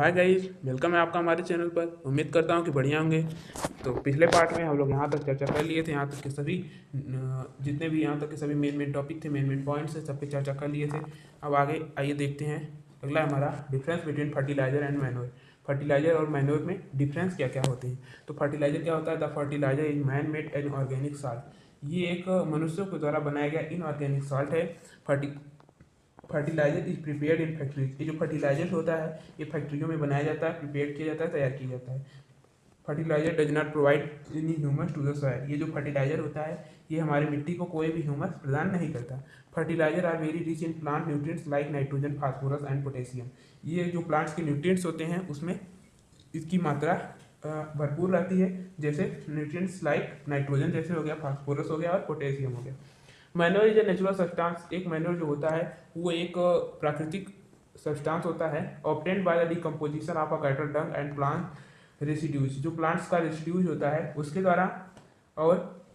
Hi guys, welcome है आपका हमारे चैनल पर। उम्मीद करता हूँ कि बढ़िया होंगे। तो पिछले पार्ट में हम लोग यहाँ तक चर्चा कर लिए थे, यहाँ तक के सभी जितने भी यहाँ तक के सभी मेन टॉपिक थे, मेन पॉइंट्स है, सब पे चर्चा कर लिए थे। अब आगे आइए देखते हैं। अगला हमारा difference between fertilizer and manure. Fertilizer और मैन्योर में डिफरेंस क्या क्या होते हैं। तो फर्टिलाइजर क्या होता है? The fertilizer is man made an organic salt. ये एक मनुष्यों के द्वारा बनाया गया इनऑर्गेनिक साल्ट है। Fertilizer is prepared in factories. ये जो फर्टिलाइजर होता है ये फैक्ट्रियों में बनाया जाता है, प्रिपेयर किया जाता है, तैयार किया जाता है। Fertilizer does not provide any humus to the soil. ये जो फर्टिलाइजर होता है ये हमारी मिट्टी को कोई भी ह्यूमस प्रदान नहीं करता। Fertilizer are very rich in plant nutrients like nitrogen, phosphorus and potassium. ये जो प्लांट्स के न्यूट्रिएंट्स होते हैं उसमें इसकी मात्रा भरपूर रहती है, जैसे न्यूट्रिएंट्स लाइक नाइट्रोजन जैसे हो गया, फास्फोरस हो गया और पोटेशियम हो गया। Manure is a natural substance. एक मैन्योर जो होता है वो एक प्राकृतिक सब्सटेंस होता है, obtained by the decomposition of a cattle Dang and plant residues. जो प्लांट्स का रेसिड्यूज होता है उसके द्वारा और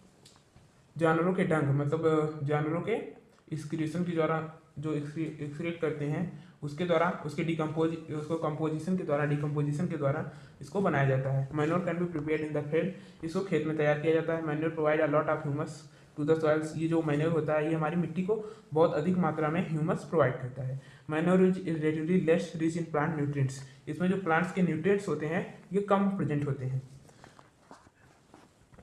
जानवरों के डंग मतलब जानवरों के एक्सक्रीशन के द्वारा जो एक्सक्रीट करते हैं उसके द्वारा उसके कंपोजिशन के द्वारा इसको बनाया जाता है। Manure can be prepared in the field. इसको खेत में तैयार किया जाता है। Manure provide a lot of humus to the soils. ये जो मैन्योर होता है ये हमारी मिट्टी को बहुत अधिक मात्रा में ह्यूमस प्रोवाइड करता है। Manure is relatively less rich in plant nutrients. इसमें जो प्लांट्स के न्यूट्रिएंट्स होते हैं ये कम प्रेजेंट होते हैं।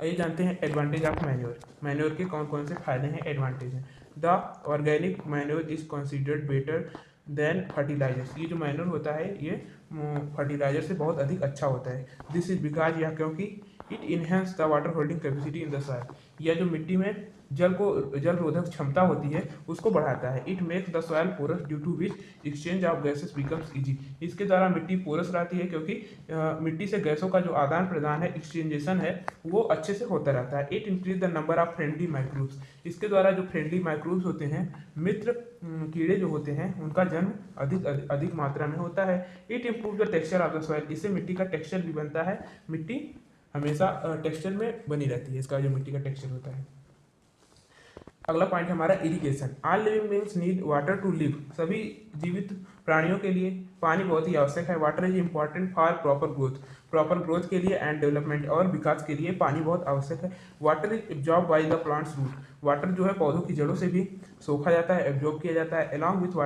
आइए जानते हैं एडवांटेज ऑफ मैन्योर। मैन्योर के कौन कौन से फायदे हैं, एडवांटेज हैं। The organic manure is considered better than fertilizers. ये जो मैन्योर होता है ये फर्टिलाइजर से बहुत अधिक अच्छा होता है। दिस इज बिकॉज या क्योंकि it enhance the water holding capacity in the soil. यह जो मिट्टी में जल रोधक क्षमता होती है उसको बढ़ाता है। It makes the soil porous due to which exchange of gases becomes easy. इसके द्वारा मिट्टी पोरस रहती है क्योंकि मिट्टी से गैसों का जो आदान प्रदान है, एक्सचेंजेशन है, वो अच्छे से होता रहता है। It increase the number of friendly microbes. इसके द्वारा जो फ्रेंडली माइक्रोब्स होते हैं, मित्र कीड़े जो होते हैं, उनका जन्म अधिक मात्रा में होता है। It improve the texture of the soil. इससे मिट्टी का टेक्सचर भी बनता है। मिट्टी हमेशा टेक्सचर में बनी रहती है, इसका जो मिट्टी का टेक्सचर होता है। अगला पॉइंट हमारा irrigation. All living beings need water to live. सभी जीवित प्राणियों के लिए पानी बहुत ही आवश्यक है। Water is important for proper growth के लिए एंड डेवलपमेंट और विकास के लिए पानी बहुत आवश्यक है। Water is absorb by the plants root. Water जो है पौधों की जड़ों से भी सोखा जाता है, एब्जॉर्ब किया जाता है। अलॉन्ग विथ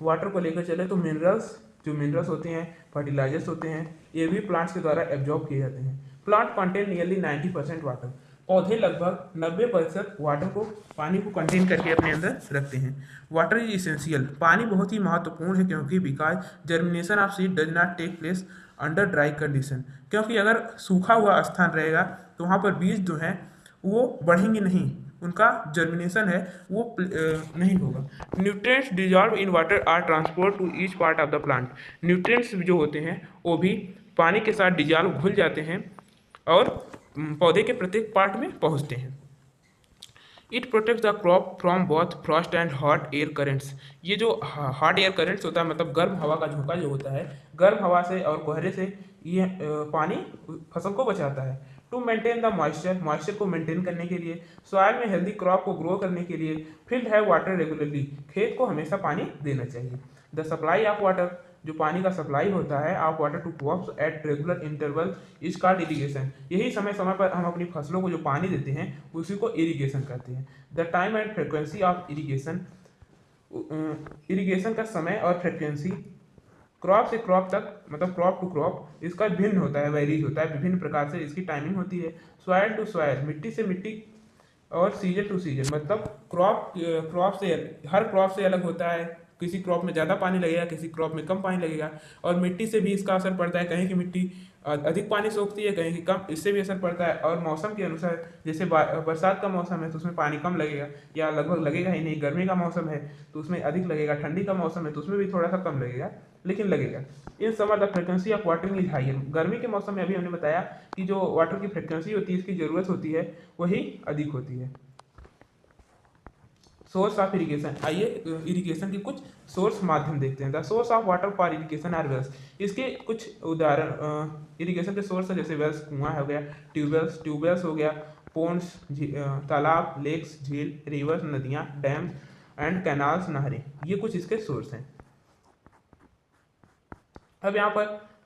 वाटर को लेकर चले तो मिनरल्स होते हैं, फर्टिलाइजर्स होते हैं, ये भी प्लांट्स के द्वारा एब्जॉर्ब किए जाते हैं। Plant contain nearly 90% water. पौधे लगभग 90% वाटर को पानी को कंटेन करके अपने अंदर रखते हैं। Water is essential. पानी बहुत ही महत्वपूर्ण है क्योंकि because germination of seed does not take place under dry condition. क्योंकि अगर सूखा हुआ स्थान रहेगा तो वहाँ पर बीज जो हैं वो बढ़ेंगे नहीं, उनका जर्मिनेशन है वो नहीं होगा। Nutrients dissolve in water are transport to each part of the plant. Nutrients जो होते हैं वो भी पानी के साथ डिजॉल्व घुल जाते हैं और पौधे के प्रत्येक पार्ट में पहुंचते हैं। It protects the crop from both Frost and hot air currents. ये जो हॉट एयर करेंट्स होता है मतलब गर्म हवा का झोंका जो होता है, गर्म हवा से और कोहरे से ये पानी फसल को बचाता है। टू मेंटेन द मॉइस्चर को मेंटेन करने के लिए, सॉइल में हेल्दी क्रॉप को ग्रो करने के लिए फील्ड है वाटर रेगुलरली। खेत को हमेशा पानी देना चाहिए। द सप्लाई ऑफ वाटर, जो पानी का सप्लाई होता है of water to crops at regular interval is called irrigation. यही समय समय पर हम अपनी फसलों को जो पानी देते हैं उसी को इरिगेशन कहते हैं। The time and frequency of irrigation. Irrigation का समय और फ्रिक्वेंसी क्रॉप से क्रॉप तक मतलब क्रॉप टू क्रॉप इसका भिन्न होता है, वेरीज होता है, विभिन्न प्रकार से इसकी टाइमिंग होती है। सॉइल टू सॉइल, मिट्टी से मिट्टी और सीजन टू सीजन मतलब हर क्रॉप से अलग होता है। किसी क्रॉप में ज़्यादा पानी लगेगा, किसी क्रॉप में कम पानी लगेगा। और मिट्टी से भी इसका असर पड़ता है, कहीं की मिट्टी अधिक पानी सोखती है, कहीं की कम, इससे भी असर पड़ता है। और मौसम के अनुसार जैसे बरसात का मौसम है तो उसमें पानी कम लगेगा या लगभग लगेगा ही नहीं। गर्मी का मौसम है तो उसमें अधिक लगेगा। ठंडी का मौसम है तो उसमें भी थोड़ा सा कम लगेगा, लेकिन लगेगा। In summer the frequency of watering is higher. गर्मी के मौसम में अभी हमने बताया कि जो वाटर की फ्रिक्वेंसी होती है, इसकी ज़रूरत होती है, वही अधिक होती है। Source of irrigation. आइए इरिगेशन के कुछ सोर्स माध्यम देखते हैं। The source of water for irrigation are wells. इसके कुछ उदाहरण इरिगेशन के सोर्स है, जैसे वेल्स कुआं हो गया, ट्यूबवेल्स हो गया, पोन्ड्स तालाब, लेक्स झील, रिवर्स नदियाँ, डैम्स एंड कैनाल्स नहरें। ये कुछ इसके सोर्स हैं। अब यहाँ पर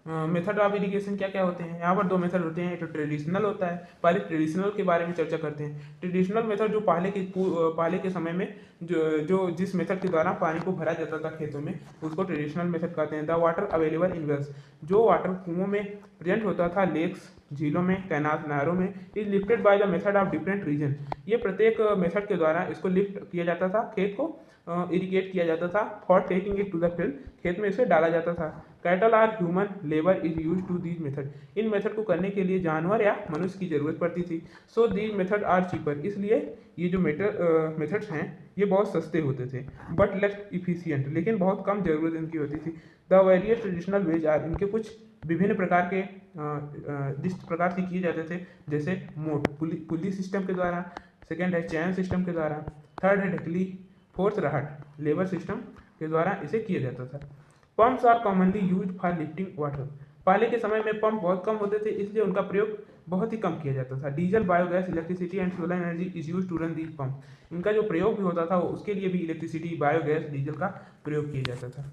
मेथड ऑफ इरिगेशन क्या क्या होते हैं। यहाँ पर 2 मेथड होते हैं, एक तो ट्रेडिशनल होता है। पहले ट्रेडिशनल के बारे में चर्चा करते हैं। ट्रेडिशनल मेथड जो पहले के समय में जो जिस मेथड के द्वारा पानी को भरा जाता था खेतों में, उसको ट्रेडिशनल मेथड कहते हैं। The water available in wells, जो वाटर कुओं में प्रेजेंट होता था, लेक्स झीलों में, कैनाल नहरों में, is lifted by the method of different region. ये प्रत्येक मेथड के द्वारा इसको लिफ्ट किया जाता था, खेत को इरिगेट किया जाता था। For taking it to the field, खेत में इसे डाला जाता था। Cattle or human labour is use to these method, इन मेथड को करने के लिए जानवर या मनुष्य की जरूरत पड़ती थी। So these method are cheaper, इसलिए ये जो मेथड्स हैं ये बहुत सस्ते होते थे। बट लेस इफिशियंट, लेकिन बहुत कम जरूरत इनकी होती थी। The various traditional ways are, इनके कुछ विभिन्न प्रकार के जिस प्रकार से किए जाते थे, जैसे मोट पुली सिस्टम के द्वारा, सेकेंड है चैन सिस्टम के द्वारा, थर्ड है ढकली, फोर्थ राहट लेबर सिस्टम के द्वारा इसे किया जाता था। Pumps are commonly use for lifting water, पहले के समय में पंप बहुत कम होते थे, इसलिए उनका प्रयोग बहुत ही कम किया जाता था। Diesel, biogas, electricity and solar energy is use to run these pump, इनका जो प्रयोग भी होता था उसके लिए भी इलेक्ट्रिसिटी, बायोगैस, डीजल का प्रयोग किया जाता था।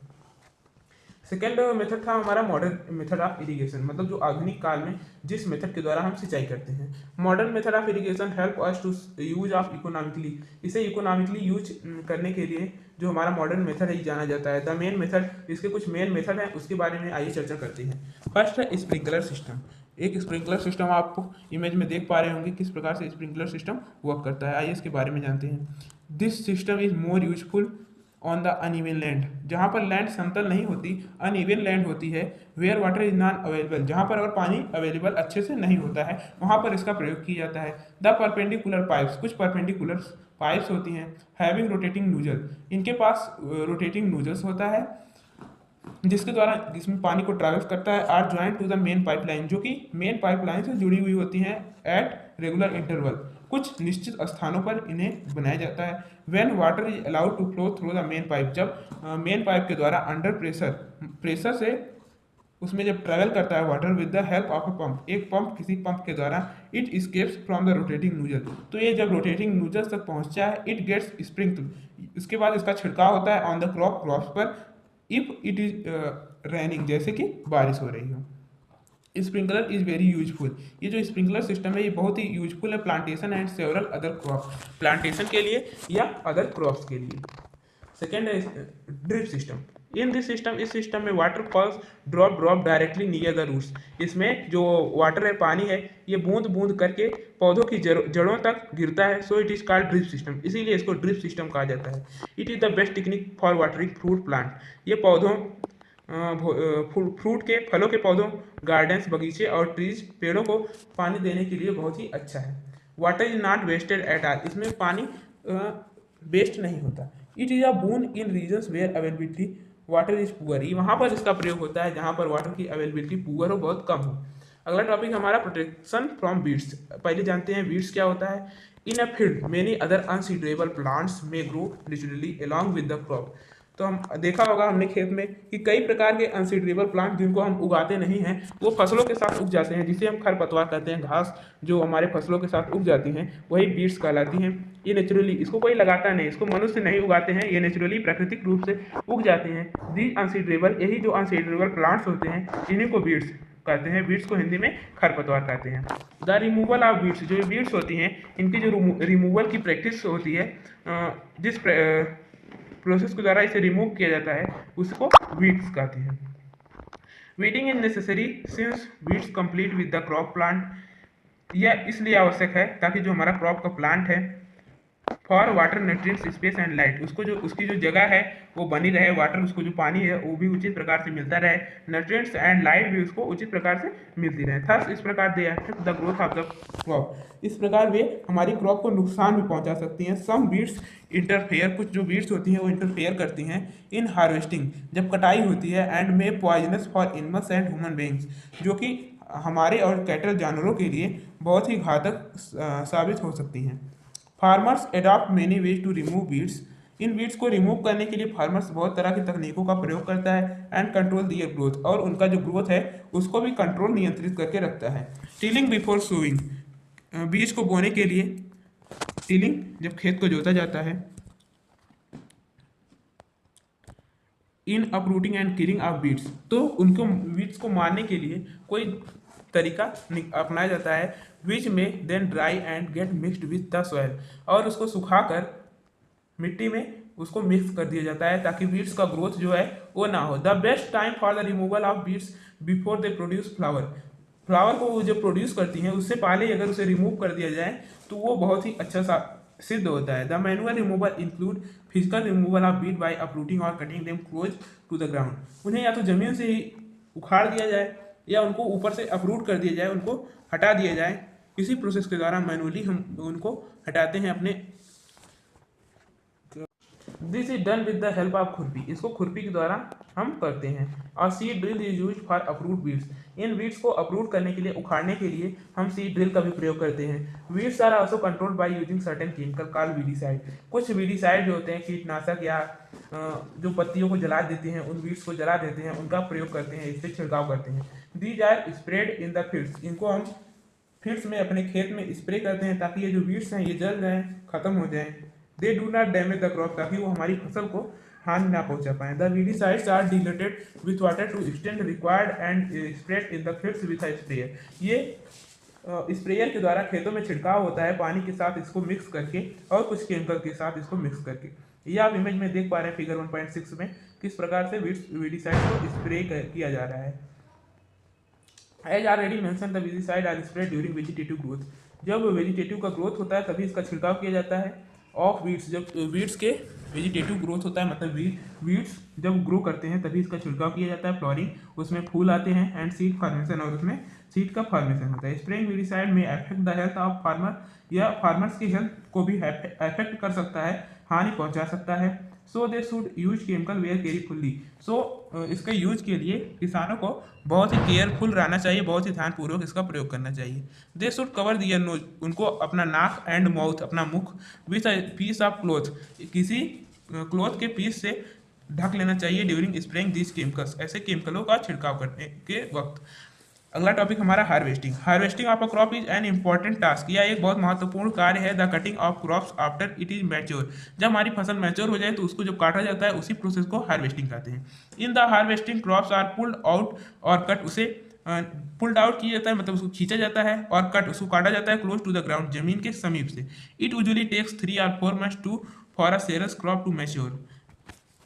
सेकेंड मेथड था हमारा मॉडर्न मेथड ऑफ इरिगेशन, मतलब जो आधुनिक काल में जिस मेथड के द्वारा हम सिंचाई करते हैं। Modern method of irrigation help us to use of economically, इसे इकोनॉमिकली यूज करने के लिए जो हमारा मॉडर्न मेथड है जाना जाता है। द मेन मेथड, इसके कुछ मेन मेथड हैं, उसके बारे में आइए चर्चा करते हैं। फर्स्ट है स्प्रिंकलर सिस्टम। एक स्प्रिंकलर सिस्टम आप इमेज में देख पा रहे होंगे किस प्रकार से स्प्रिंकलर सिस्टम वर्क करता है। आइए इसके बारे में जानते हैं। This system is more useful on the uneven land, जहाँ पर लैंड समतल नहीं होती, अनइवन लैंड होती है। Where water is non available, जहाँ पर अगर पानी अवेलेबल अच्छे से नहीं होता है वहाँ पर इसका प्रयोग किया जाता है। द परपेंडिकुलर पाइप्स, कुछ परपेंडिकुलर पाइप्स होती हैं। हैविंग रोटेटिंग नूजल, इनके पास रोटेटिंग नूजल्स होता है जिसके द्वारा इसमें पानी को ट्रैवल करता है। Are joint to the main pipeline, जो कि मेन पाइपलाइन से जुड़ी हुई होती हैं एट रेगुलर इंटरवल, कुछ निश्चित स्थानों पर इन्हें बनाया जाता है। When water is allowed to flow through the main pipe, जब मेन पाइप के द्वारा अंडर प्रेशर से उसमें जब ट्रैवल करता है water with the help of a pump, एक पंप, किसी पंप के द्वारा, it escapes from the rotating nozzle, तो ये जब रोटेटिंग नूजल तक पहुंचता है, इट गेट्स स्प्रिंकल, इसके बाद इसका छिड़काव होता है ऑन द क्रॉप्स पर, इफ इट इज रेनिंग, जैसे कि बारिश हो रही हो। स्प्रिंकलर इज वेरी यूजफुल, ये जो स्प्रिंकलर सिस्टम है ये बहुत ही यूजफुल है plantation and several other crop, plantation के लिए या अदर क्रॉप्स के लिए। सेकेंड है drip system. In this system, इस सिस्टम में water falls drop directly near the roots, इसमें जो वाटर है, पानी है, ये बूंद बूंद करके पौधों की जड़ों तक गिरता है। So it is called drip system, इसीलिए इसको ड्रिप सिस्टम कहा जाता है। It is the best technique for watering fruit plant, ये पौधों फ्रूट के, फलों के पौधों, गार्डन्स, बगीचे और ट्रीज, पेड़ों को पानी देने के लिए बहुत ही अच्छा है। Water is not wasted at all, इसमें पानी वेस्ट नहीं होता। It is a boon in regions where availability water is poor, वहाँ पर इसका प्रयोग होता है जहाँ पर वाटर की अवेलेबिलिटी पुअर हो, बहुत कम हो। अगला टॉपिक हमारा प्रोटेक्शन फ्रॉम वीड्स। पहले जानते हैं वीड्स क्या होता है। In a field many other undesirable plants में grow naturally along with the crop, तो हम देखा होगा हमने खेत में कि कई प्रकार के अनसीडरेबल प्लांट जिनको हम उगाते नहीं हैं वो फसलों के साथ उग जाते हैं, जिसे हम खरपतवार कहते हैं। घास जो हमारे फसलों के साथ उग जाती हैं वही वीड्स कहलाती हैं। ये नेचुरली, इसको कोई लगाता नहीं, इसको मनुष्य नहीं उगाते हैं, ये नेचुरली प्राकृतिक रूप से उग जाते हैं। दी अनसीडरेबल, यही जो अनसीडरेबल प्लांट्स होते हैं इन्हीं को वीड्स कहते हैं। वीड्स को हिंदी में खरपतवार कहते हैं। द रिमूवल ऑफ वीड्स, जो वीड्स होती हैं इनकी जो रिमूवल की प्रैक्टिस होती है, जिस प्रोसेस के द्वारा इसे रिमूव किया जाता है उसको वीड्स कहते हैं। Weeding is necessary since weeds complete with the crop plant, यह इसलिए आवश्यक है ताकि जो हमारा क्रॉप का प्लांट है, for water nutrients space and light, उसको जो उसकी जो जगह है वो बनी रहे, वाटर, उसको जो पानी है वो भी उचित प्रकार से मिलता रहे, न्यूट्रिएंट्स एंड लाइट भी उसको उचित प्रकार से मिलती रहे। थस इस प्रकार they affect the growth of the crop, इस प्रकार वे हमारी क्रॉप को नुकसान भी पहुंचा सकती हैं। सम वीड्स इंटरफेयर, कुछ जो वीड्स होती हैं वो इंटरफेयर करती हैं इन हार्वेस्टिंग, जब कटाई होती है, and may poisonous for animals and human beings, जो कि हमारे और कैटल जानवरों के लिए बहुत ही घातक साबित हो सकती हैं। Farmers adopt many ways to remove weeds, इन वीड्स को रिमूव करने के लिए फार्मर्स बहुत तरह की तकनीकों का प्रयोग करता है। एंड कंट्रोल दियर ग्रोथ, और उनका जो ग्रोथ है उसको भी कंट्रोल, नियंत्रित करके रखता है। टिलिंग बिफोर सोइंग, बीज को बोने के लिए टिलिंग, जब खेत को जोता जाता है, in uprooting and killing of weeds, तो उनको बीट्स को मारने के लिए कोई तरीका अपनाया जाता है विच में then dry and get mixed with the soil, और उसको सुखाकर मिट्टी में उसको मिक्स कर दिया जाता है ताकि बीट्स का ग्रोथ जो है वो ना हो। The best time for the removal of weeds before they produce flower, flower को वो जो प्रोड्यूस करती हैं उससे पहले अगर उसे रिमूव कर दिया जाए तो वो बहुत ही अच्छा सा सिद्ध होता है। The manual removal include physical removal of weed by uprooting और cutting them close to the ground, उन्हें या तो जमीन से ही उखाड़ दिया जाए या उनको ऊपर से अपरूट कर दिया जाए, उनको हटा दिया जाए। इसी प्रोसेस के द्वारा मैनुअली हम उनको हटाते हैं अपने। This is done with the help of खुरपी, इसको खुरपी के द्वारा हम करते हैं। और seed drill is use for uproot beads, in beads को अपरूट करने के लिए, उखाड़ने के लिए हम सीड ड्रिल का भी प्रयोग करते हैं। Weeds are also controlled by using certain chemical called weedicide, कुछ वीडीसाइड जो होते हैं कीटनाशक या जो पत्तियों को जला देते हैं, उन बीड्स को जला देते हैं, उनका प्रयोग करते हैं, इससे छिड़काव करते हैं। These are spread in the fields, इनको हम फील्ड्स में अपने खेत में स्प्रे करते हैं ताकि ये जो बीड्स हैं ये जल जाएं, खत्म हो जाएं। They do not damage the crop, ताकि वो हमारी फसल को हानि ना पहुंचा पाए। The weedicides are diluted with water to extend required and spread in the fields with a sprayer, ये स्प्रेयर के द्वारा खेतों में छिड़काव होता है पानी के साथ इसको मिक्स करके और कुछ केमिकल के साथ इसको मिक्स करके। ये आप इमेज में देख पा रहे हैं फिगर 1.6 में किस प्रकार से वीडीसाइड को स्प्रे किया जा रहा है। As already mention the weedicide are spread during vegetative growth, जब वेजिटेटिव का ग्रोथ होता है तभी इसका छिड़काव किया जाता है। ऑफ वीड्स, जब वीड्स के वेजिटेटिव ग्रोथ होता है मतलब वीड्स जब ग्रो करते हैं तभी इसका छिड़काव किया जाता है। फ्लोरिंग, उसमें फूल आते हैं, एंड सीड फॉर्मेशन, और उसमें सीड का फॉर्मेशन होता है। स्प्रेइंग वीडीसाइड में affect the health of farmer, या फार्मर्स की हेल्थ को भी अफेक्ट कर सकता है, हानि पहुंचा सकता है। So they should use chemical very carefully, so इसके यूज के लिए किसानों को बहुत ही केयरफुल रहना चाहिए, बहुत ही ध्यानपूर्वक इसका प्रयोग करना चाहिए। They should cover their nose, उनको अपना नाक एंड माउथ, अपना मुख with a piece of cloth, किसी क्लोथ के पीस से ढक लेना चाहिए ड्यूरिंग स्प्रेइंग दिस केमिकल्स, ऐसे केमिकलों का छिड़काव करने के वक्त। अगला टॉपिक हमारा harvesting. Harvesting of a crop is an important task, यह एक बहुत महत्वपूर्ण कार्य है। The cutting of crops after it is mature, जब हमारी फसल मैच्योर हो जाए तो उसको जब काटा जाता है उसी प्रोसेस को हार्वेस्टिंग कहते हैं। In the harvesting crops are pulled out और कट, उसे पुल्ड आउट किया जाता है मतलब उसको खींचा जाता है, और कट, उसको काटा जाता है क्लोज टू द ग्राउंड, जमीन के समीप से। It usually takes 3 or 4 months to for a cereal crop to mature,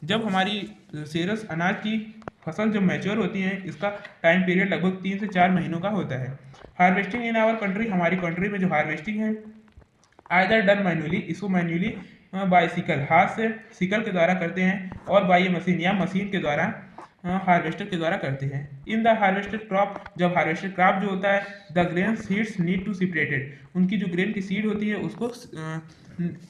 जब हमारी सेरस अनाज की फसल जब मैच्योर होती है इसका टाइम पीरियड लगभग 3 से 4 महीनों का होता है। हार्वेस्टिंग इन आवर कंट्री, हमारी कंट्री में जो हार्वेस्टिंग है आइदर डन मैन्युअली, इसको मैन्युअली बाय सिकल, हाथ से सिकल के द्वारा करते हैं, और बाय मशीन, या मशीन के द्वारा हार्वेस्टर के द्वारा करते हैं। इन द हार्वेस्टेड क्रॉप, जब हार्वेस्टेड क्रॉप जो होता है, the grain seeds need to separated, उनकी जो ग्रेन की सीड होती है उसको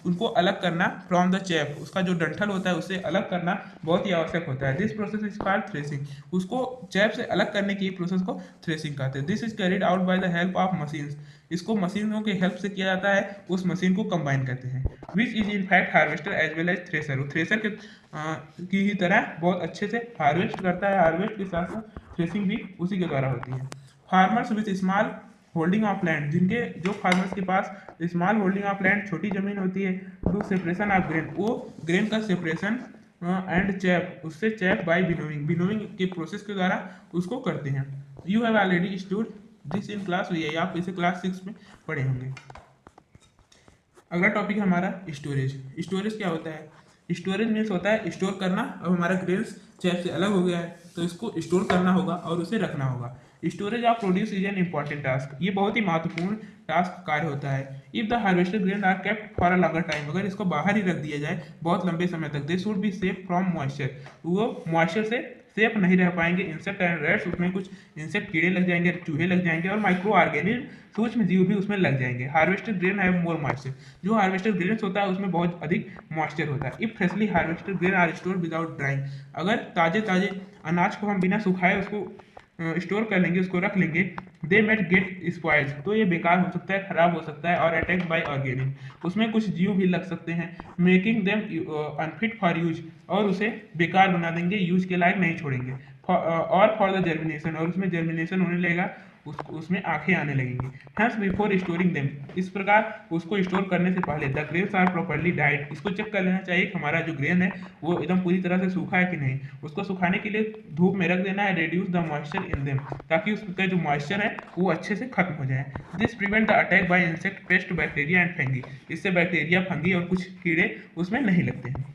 उनको अलग करना फ्रॉम द चैप, उसका जो डंठल होता है उससे अलग करना बहुत ही आवश्यक होता है। This process is called threshing, उसको चैप से अलग करने की प्रोसेस को थ्रेसिंग कहते हैं। This is carried out by the help of machines, इसको मशीनों के हेल्प से किया जाता है, उस मशीन को कंबाइन करते हैं। Which is in fact harvester as well as thresher, वो थ्रेसर के की ही तरह बहुत अच्छे से हार्वेस्ट करता है, हार्वेस्ट के साथ साथ थ्रेसिंग भी उसी के द्वारा होती है। Farmers with small holding of land, जिनके जो फार्मर्स के पास स्मॉल होल्डिंग ऑफ लैंड, छोटी जमीन होती है, डू सेपरेशन ऑफ ग्रेन, वो ग्रेन का सेपरेशन एंड चैप, उससे चैप बाय विनोइंग, विनोइंग के प्रोसेस के द्वारा उसको करते हैं। You have already stood this in class, ये आप इसे क्लास 6 में पढ़े होंगे। अगला टॉपिक है हमारा स्टोरेज। स्टोरेज क्या होता है? स्टोरेज मीन्स होता है स्टोर करना। अब हमारा ग्रेन्स चैप से अलग हो गया है तो इसको स्टोर करना होगा और उसे रखना होगा। Storage of produce is an important task, ये बहुत ही महत्वपूर्ण टास्क कार्य होता है। If the harvested grain are kept for a longer time, अगर इसको बाहर ही रख दिया जाए बहुत लंबे समय तक, they should be safe from moisture, वो मॉइस्चर से सेफ नहीं रह पाएंगे। इंसेक्ट एंड रेट्स, उसमें कुछ इंसेक्ट कीड़े लग जाएंगे, चूहे लग जाएंगे, और माइक्रो ऑर्गेनिज्म, सूक्ष्म जीव भी उसमें लग जाएंगे। Harvested grain have more moisture, जो हार्वेस्टेड ग्रेन्स होता है उसमें बहुत अधिक मॉइस्चर होता है। If freshly harvested grain are store without drying, अगर ताजे ताजे अनाज को हम बिना सुखाए उसको स्टोर कर लेंगे, उसको रख लेंगे, दे मेट गेट स्पॉइल्स, तो ये बेकार हो सकता है, खराब हो सकता है, और अटैक बाय ऑर्गेनिक, उसमें कुछ जीव भी लग सकते हैं, making them unfit for use, और उसे बेकार बना देंगे, यूज के लायक नहीं छोड़ेंगे। और फॉर द जर्मिनेशन, और उसमें जर्मिनेशन होने लगेगा उसमें आंखें आने लगेंगी। हैंस बिफोर स्टोरिंग देम, इस प्रकार उसको स्टोर करने से पहले the grains are properly dried, इसको चेक कर लेना चाहिए कि हमारा जो ग्रेन है वो एकदम पूरी तरह से सूखा है कि नहीं। उसको सुखाने के लिए धूप में रख देना है, reduce the moisture in them, ताकि उसका जो मॉइस्चर है वो अच्छे से खत्म हो जाए। This prevent the attack by insect, paste, bacteria and fungi, इससे बैक्टीरिया, फंगी और कुछ कीड़े उसमें नहीं लगते हैं।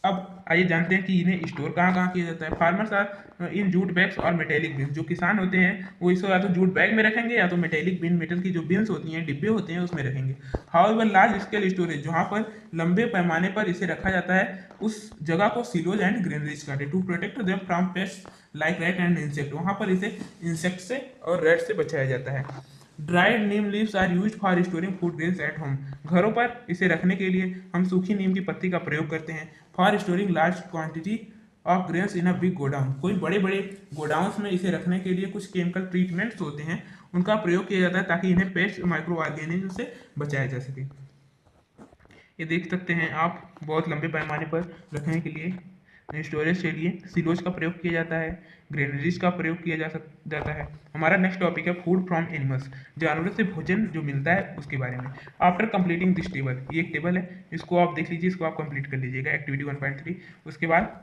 अब आइए जानते हैं कि इन्हें स्टोर कहाँ कहाँ किया जाता है। Farmers are in jute bags और मेटेलिक बिन, जो किसान होते हैं वो इसको या तो जूट बैग में रखेंगे या तो मेटेलिक बिन, मेटल की जो बिन्स होती हैं, डिब्बे होते हैं, उसमें रखेंगे। हाउएवर लार्ज स्केल स्टोरेज, जहाँ पर लंबे पैमाने पर इसे रखा जाता है, उस जगह को सिलोज एंड ग्रेनरीज कहते हैं। To protect them from pest like rat and insect, वहाँ पर इसे इंसेक्ट से और रैट से बचाया जाता है। Dried neem leaves are used for storing food grains at home, घरों पर इसे रखने के लिए हम सूखी नीम की पत्ती का प्रयोग करते हैं। For storing large quantity of grains in a big godown, कोई बड़े बड़े गोडाउंस में इसे रखने के लिए कुछ केमिकल ट्रीटमेंट्स होते हैं, उनका प्रयोग किया जाता है ताकि इन्हें पेस्ट, माइक्रो ऑर्गेनिज्म से बचाया जा सके। ये देख सकते हैं आप, बहुत लंबे पैमाने पर रखने के लिए स्टोरेज के लिए सिलोज का प्रयोग किया जाता है, ग्रेनरीज का प्रयोग किया जाता है। हमारा नेक्स्ट टॉपिक है फूड फ्रॉम एनिमल्स, जानवरों से भोजन जो मिलता है उसके बारे में। आफ्टर कंप्लीटिंग दिस टेबल, ये एक टेबल है, इसको आप देख लीजिए, इसको आप कंप्लीट कर लीजिएगा, एक्टिविटी 1.3। उसके बाद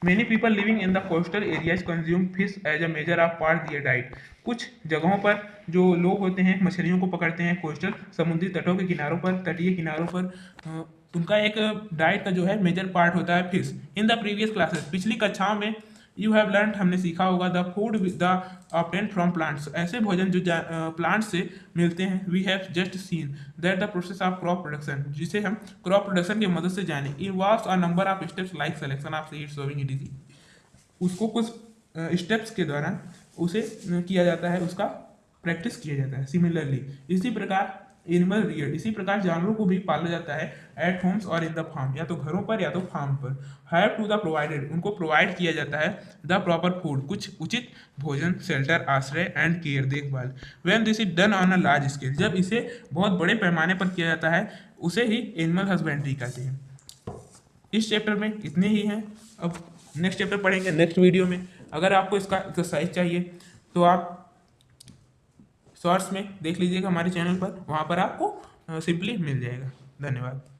many people living in the coastal areas consume fish as a major of part their diet, कुछ जगहों पर जो लोग होते हैं मछलियों को पकड़ते हैं, कोस्टल समुद्री तटों के किनारों पर, तटीय किनारों पर, उनका एक डाइट का जो है मेजर पार्ट होता है fish. In the previous classes, पिछली कक्षाओं में यू हैव लर्न, हमने सीखा होगा, the food the obtain from plants, ऐसे भोजन जो प्लांट से मिलते हैं। We have just seen that the process of crop production, जिसे हम क्रॉप प्रोडक्शन की मदद से जाने, involves a number of steps like selection of seeds, sowing it, उसको कुछ स्टेप्स के द्वारा उसे किया जाता है, उसका प्रैक्टिस किया जाता है। सिमिलरली, इसी प्रकार एनिमल रियर, इसी प्रकार जानवरों को भी पाला जाता है एट होम्स और इन द फार्म, या तो घरों पर या तो फार्म पर। हैव टू द प्रोवाइडेड, उनको प्रोवाइड किया जाता है द प्रॉपर फूड, कुछ उचित भोजन, शेल्टर, आश्रय एंड केयर, देखभाल। When this is done on a large scale, जब इसे बहुत बड़े पैमाने पर किया जाता है, उसे ही एनिमल हस्बेंड्री कहते हैं। इस चैप्टर में इतने ही हैं, अब नेक्स्ट चैप्टर पढ़ेंगे नेक्स्ट वीडियो में। अगर आपको इसका एक्सरसाइज चाहिए तो आप शॉर्ट्स में देख लीजिएगा हमारे चैनल पर, वहाँ पर आपको सिंपली मिल जाएगा। धन्यवाद।